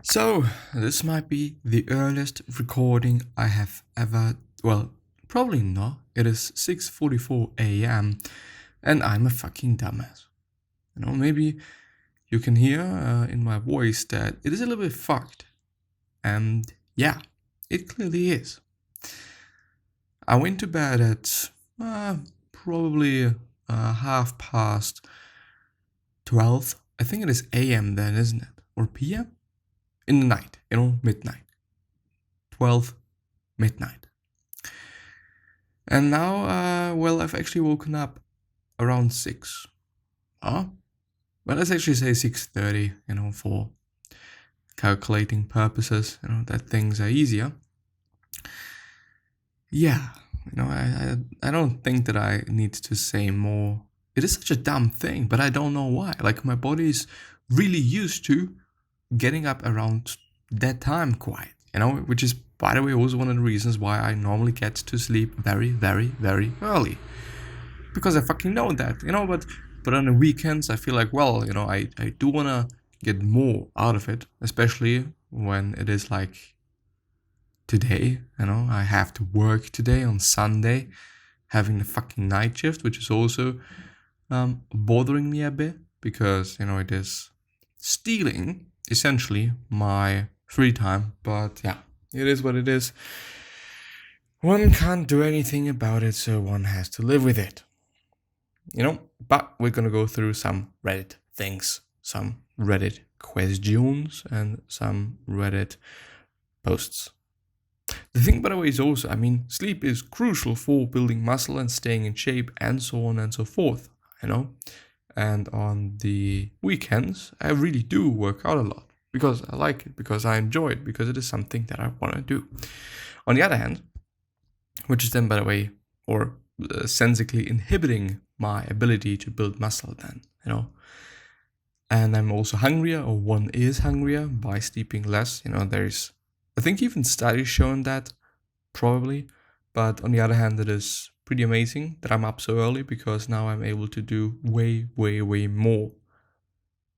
So, this might be the earliest recording I have ever, well, probably not. It is 6:44 a.m. and I'm a fucking dumbass. Maybe you can hear in my voice that it is a little bit fucked. And yeah, it clearly is. I went to bed at probably 12:30. I think it is a.m. then, isn't it? Or p.m.? In the night, midnight. 12 midnight. And now, I've actually woken up around 6. Well, let's actually say 6:30, for calculating purposes, that things are easier. Yeah, I don't think that I need to say more. It is such a dumb thing, but I don't know why. Like, my body is really used to getting up around that time quite, which is, by the way, also one of the reasons why I normally get to sleep very, very, very early. Because I fucking know that, but on the weekends I feel like, I do want to get more out of it, especially when it is like today, I have to work today on Sunday, having the fucking night shift, which is also bothering me a bit because, it is stealing essentially my free time. But yeah, it is what it is. One can't do anything about it, so one has to live with it. But we're gonna go through some Reddit things, some Reddit questions, and some Reddit posts. The thing, by the way, is also, sleep is crucial for building muscle and staying in shape and so on and so forth, And on the weekends, I really do work out a lot because I like it, because I enjoy it, because it is something that I want to do. On the other hand, which is then, by the way, or sensically inhibiting my ability to build muscle then, And I'm also hungrier, or one is hungrier by sleeping less. There's, I think, even studies showing that, probably. But on the other hand, it is pretty amazing that I'm up so early because now I'm able to do way, way, way more.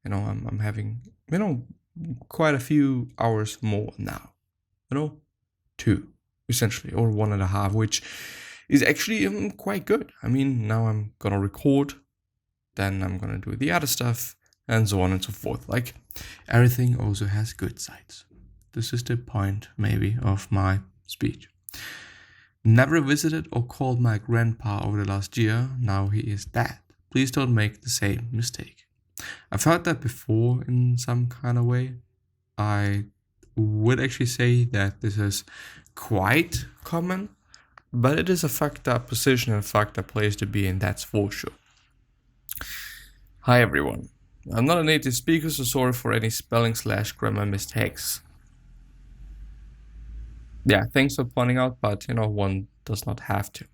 I'm having, quite a few hours more now. 2, essentially, or 1.5, which is actually quite good. Now I'm gonna record, then I'm gonna do the other stuff, and so on and so forth. Like, everything also has good sides. This is the point, maybe, of my speech. Never visited or called my grandpa over the last year. Now he is dead. Please don't make the same mistake. I've heard that before in some kind of way. I would actually say that this is quite common, but it is a fucked up position and a fucked up place to be in, that's for sure. Hi everyone. I'm not a native speaker, so sorry for any spelling/grammar mistakes. Yeah, thanks for pointing out, but one does not have to.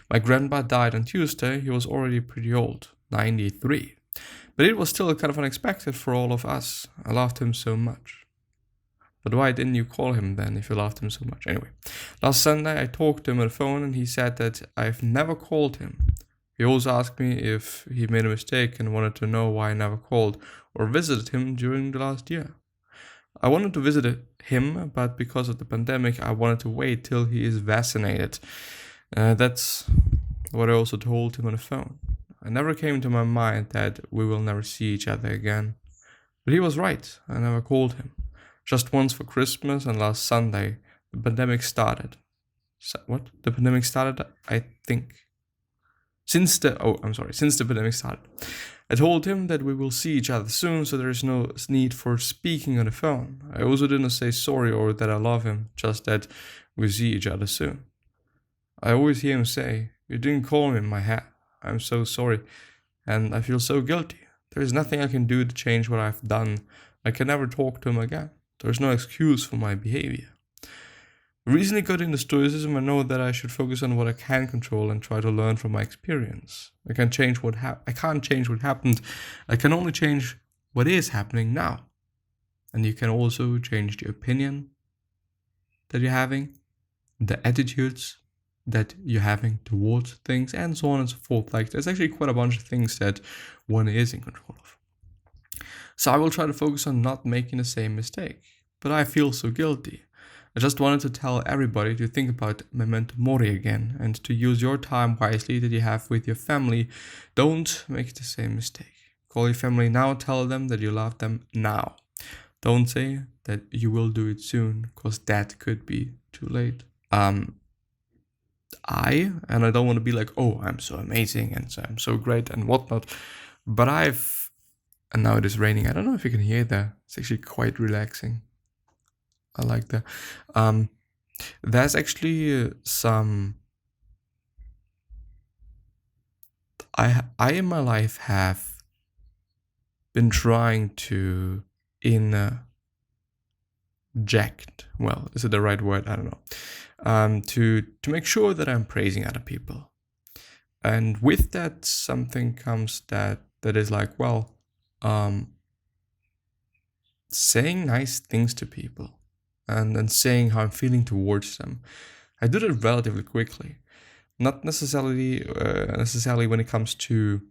My grandpa died on Tuesday. He was already pretty old, 93. But it was still kind of unexpected for all of us. I loved him so much. But why didn't you call him then if you loved him so much? Anyway, last Sunday I talked to him on the phone and he said that I've never called him. He also asked me if he made a mistake and wanted to know why I never called or visited him during the last year. I wanted to visit him, but because of the pandemic, I wanted to wait till he is vaccinated. That's what I also told him on the phone. I never came to my mind that we will never see each other again. But he was right. I never called him. Just once for Christmas and last Sunday, the pandemic started. What? The pandemic started, I think. Since the pandemic started. I told him that we will see each other soon, so there is no need for speaking on the phone. I also didn't say sorry or that I love him, just that we see each other soon. I always hear him say, "You didn't call me in my head. I'm so sorry, and I feel so guilty. There is nothing I can do to change what I've done. I can never talk to him again. There is no excuse for my behavior. I recently got into Stoicism and know that I should focus on what I can control and try to learn from my experience. I can't change what happened. I can only change what is happening now. And you can also change the opinion that you're having, the attitudes that you're having towards things, and so on and so forth. Like, there's actually quite a bunch of things that one is in control of. So I will try to focus on not making the same mistake. but I feel so guilty. I just wanted to tell everybody to think about memento mori again and to use your time wisely that you have with your family. Don't make the same mistake. Call your family now, tell them that you love them now. Don't say that you will do it soon, because that could be too late. And I don't want to be like, oh, I'm so amazing and so I'm so great and whatnot, but and now it is raining. I don't know if you can hear that. It's actually quite relaxing. I like that. There's actually some. I in my life have been trying to inject. Well, is it the right word? I don't know. To make sure that I'm praising other people, and with that something comes that is like, well, saying nice things to people. And saying how I'm feeling towards them. I do that relatively quickly, not necessarily when it comes to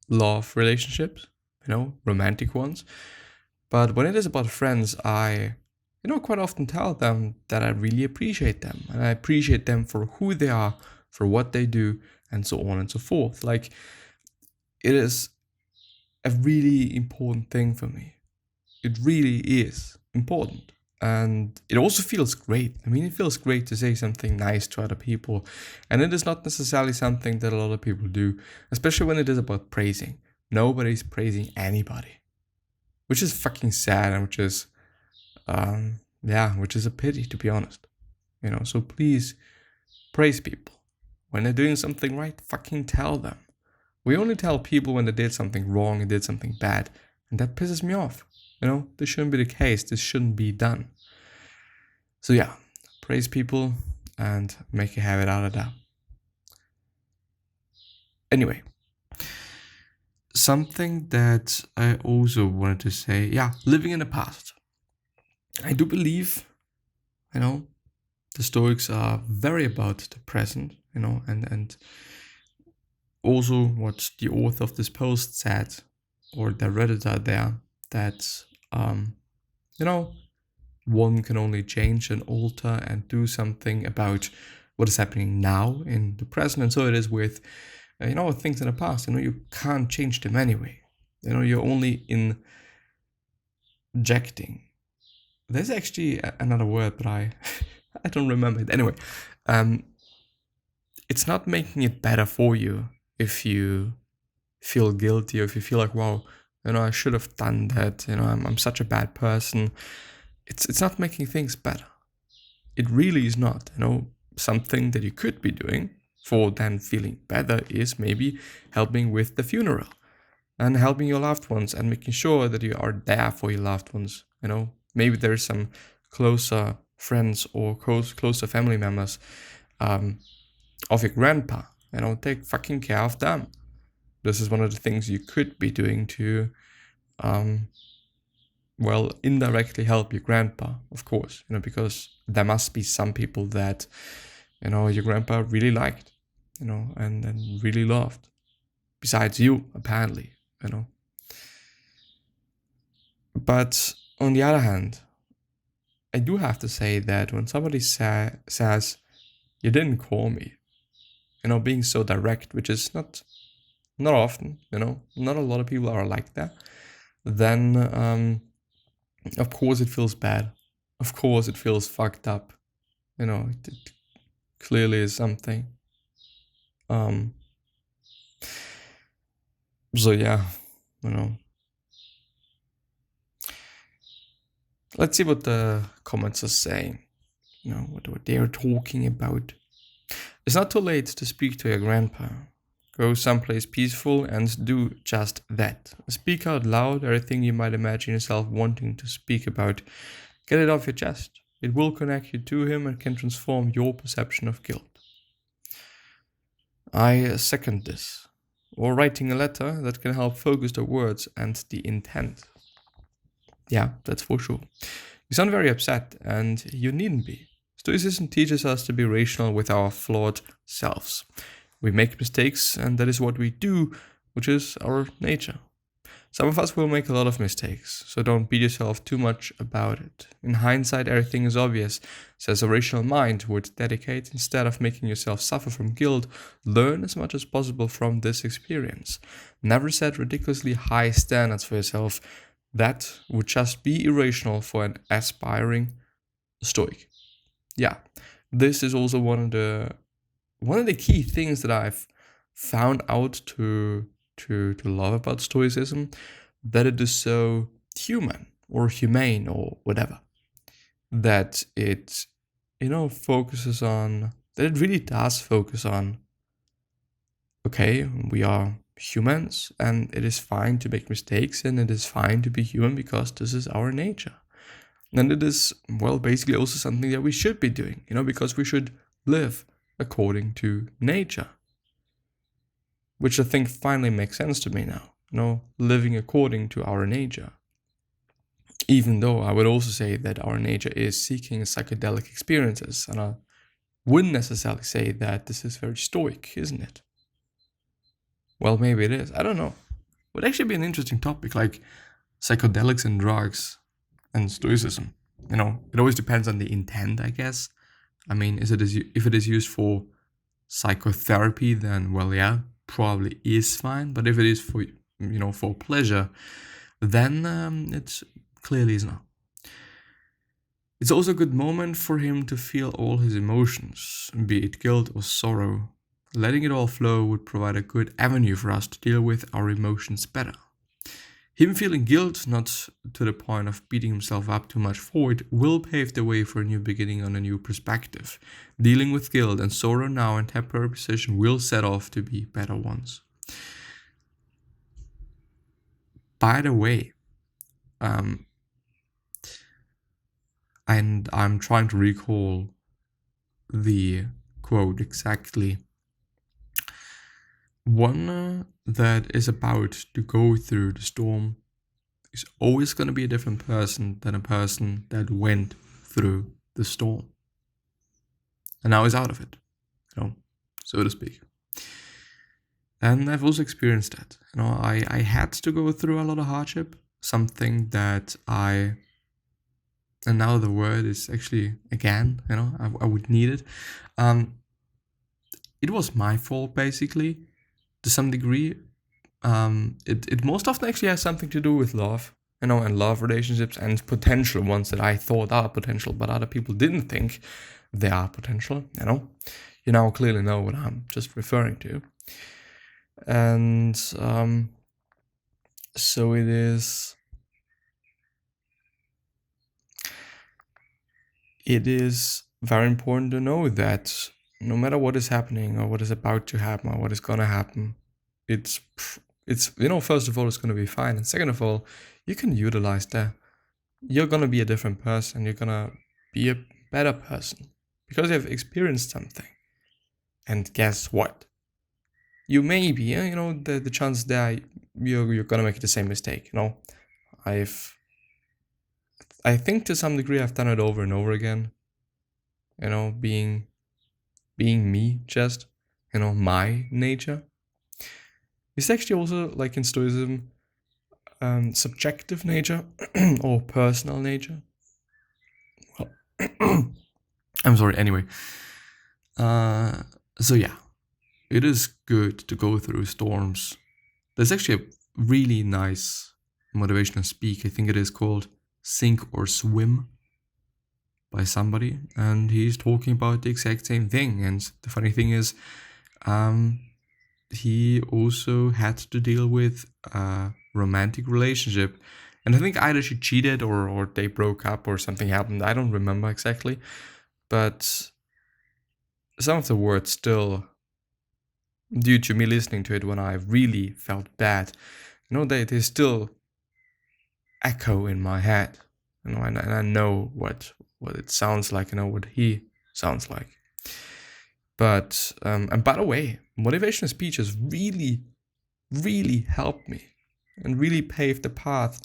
love relationships, romantic ones. But when it is about friends, I, quite often tell them that I really appreciate them, and I appreciate them for who they are, for what they do, and so on and so forth. Like, it is a really important thing for me. It really is important. And it also feels great. I mean, it feels great to say something nice to other people. And it is not necessarily something that a lot of people do, especially when it is about praising. Nobody's praising anybody, which is fucking sad, and which is a pity, to be honest. So please praise people. When they're doing something right, fucking tell them. We only tell people when they did something wrong and did something bad, and that pisses me off. This shouldn't be the case. This shouldn't be done. So yeah, praise people and make a habit out of that. Anyway, something that I also wanted to say, living in the past. I do believe, the Stoics are very about the present, and also what the author of this post said, or the Redditor there, that one can only change and alter and do something about what is happening now in the present. And so it is with things in the past. You can't change them anyway. You're only injecting. There's actually another word, but I don't remember it. Anyway, it's not making it better for you if you feel guilty, or if you feel like, wow, I should have done that. I'm such a bad person. It's not making things better. It really is not. Something that you could be doing for then feeling better is maybe helping with the funeral and helping your loved ones and making sure that you are there for your loved ones. Maybe there's some closer friends or closer family members of your grandpa. Take fucking care of them. This is one of the things you could be doing to, indirectly help your grandpa, of course, because there must be some people that, your grandpa really liked, and really loved, besides you, apparently, But on the other hand, I do have to say that when somebody says, you didn't call me, being so direct, which is not often, not a lot of people are like that, then of course it feels bad. Of course it feels fucked up. It clearly is something. So yeah, let's see what the comments are saying. What they're talking about. It's not too late to speak to your grandpa. Go someplace peaceful and do just that. Speak out loud everything you might imagine yourself wanting to speak about. Get it off your chest. It will connect you to him and can transform your perception of guilt. I second this. Or writing a letter that can help focus the words and the intent. Yeah, that's for sure. You sound very upset, and you needn't be. Stoicism teaches us to be rational with our flawed selves. We make mistakes, and that is what we do, which is our nature. Some of us will make a lot of mistakes, so don't beat yourself too much about it. In hindsight, everything is obvious, says a rational mind who would dedicate, instead of making yourself suffer from guilt, learn as much as possible from this experience. Never set ridiculously high standards for yourself. That would just be irrational for an aspiring stoic. Yeah, this is also one of the key things that I've found out to love about Stoicism, that it is so human or humane or whatever, that it focuses on, that it really does focus on, okay, we are humans and it is fine to make mistakes and it is fine to be human because this is our nature. And it is, well, basically also something that we should be doing, because we should live according to nature. Which I think finally makes sense to me now, living according to our nature. Even though I would also say that our nature is seeking psychedelic experiences, and I wouldn't necessarily say that this is very stoic, isn't it? Well, maybe it is. I don't know. Would actually be an interesting topic, like psychedelics and drugs and stoicism. It always depends on the intent, I guess. I mean, if it is used for psychotherapy, then, well, yeah, probably is fine. But if it is for for pleasure, then it clearly is not. It's also a good moment for him to feel all his emotions, be it guilt or sorrow. Letting it all flow would provide a good avenue for us to deal with our emotions better. Him feeling guilt, not to the point of beating himself up too much for it, will pave the way for a new beginning on a new perspective. Dealing with guilt and sorrow now in temporary position will set off to be better ones. By the way, and I'm trying to recall the quote exactly. One that is about to go through the storm is always going to be a different person than a person that went through the storm and now is out of it, so to speak. And I've also experienced that. I had to go through a lot of hardship, something that and now the word is actually, again, I would need it. It was my fault, basically, to some degree. It most often actually has something to do with love, and love relationships and potential ones that I thought are potential, but other people didn't think they are potential, You now clearly know what I'm just referring to. And so it is very important to know that no matter what is happening or what is about to happen or what is gonna happen, it's first of all, it's gonna be fine, and second of all, you can utilize that. You're gonna be a different person. You're gonna be a better person because you've experienced something. And guess what? You may be, the chance that you're gonna make the same mistake. I think to some degree I've done it over and over again. Being me, just my nature. It's actually also, like in Stoicism, subjective nature or personal nature. Well, I'm sorry. Anyway, so yeah, it is good to go through storms. There's actually a really nice motivational speak. I think it is called "Sink or Swim" by somebody, and he's talking about the exact same thing. And the funny thing is, he also had to deal with a romantic relationship, and I think either she cheated or they broke up or something happened. I don't remember exactly, but some of the words still, due to me listening to it when I really felt bad, they still echo in my head, and I know what it sounds like, what he sounds like. But and by the way, motivational speeches really, really helped me and really paved the path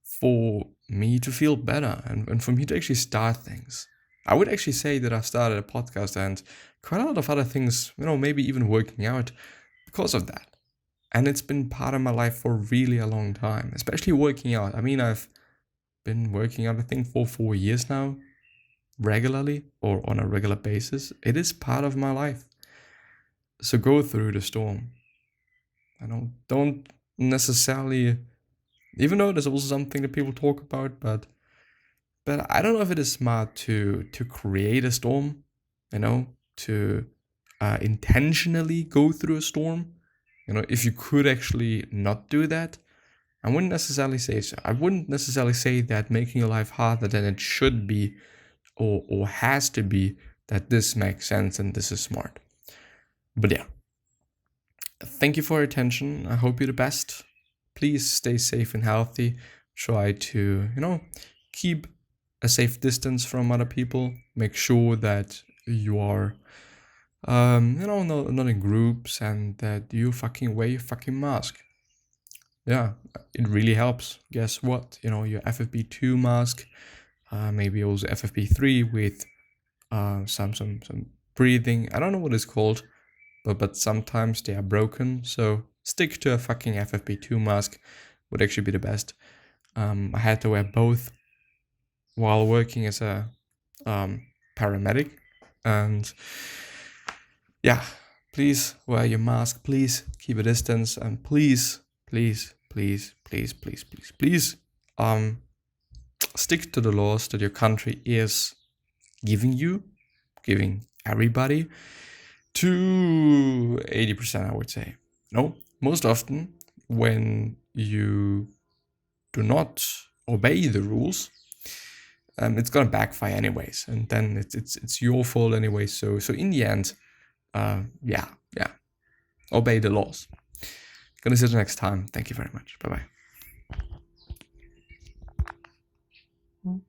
for me to feel better and for me to actually start things. I would actually say that I started a podcast and quite a lot of other things, maybe even working out because of that. And it's been part of my life for really a long time, especially working out. I mean, I've been working out, I think, for 4 years now, regularly or on a regular basis. It is part of my life. So go through the storm. I don't necessarily, even though there's also something that people talk about, but I don't know if it is smart to create a storm, to intentionally go through a storm. If you could actually not do that, I wouldn't necessarily say so. I wouldn't necessarily say that making your life harder than it should be or has to be, that this makes sense and this is smart. But yeah, thank you for your attention. I hope you're the best. Please stay safe and healthy. Try to, keep a safe distance from other people. Make sure that you are, not in groups, and that you fucking wear your fucking mask. Yeah, it really helps. Guess what? Your FFP2 mask, maybe also FFP3 with some breathing. I don't know what it's called, but sometimes they are broken. So stick to a fucking FFP2 mask would actually be the best. I had to wear both while working as a paramedic, and yeah, please wear your mask. Please keep a distance, and please stick to the laws that your country is giving everybody, to 80%, I would say. Most often when you do not obey the rules, it's gonna backfire anyways, and then it's your fault anyway. So in the end, yeah, obey the laws. Gonna see you next time. Thank you very much. Bye bye.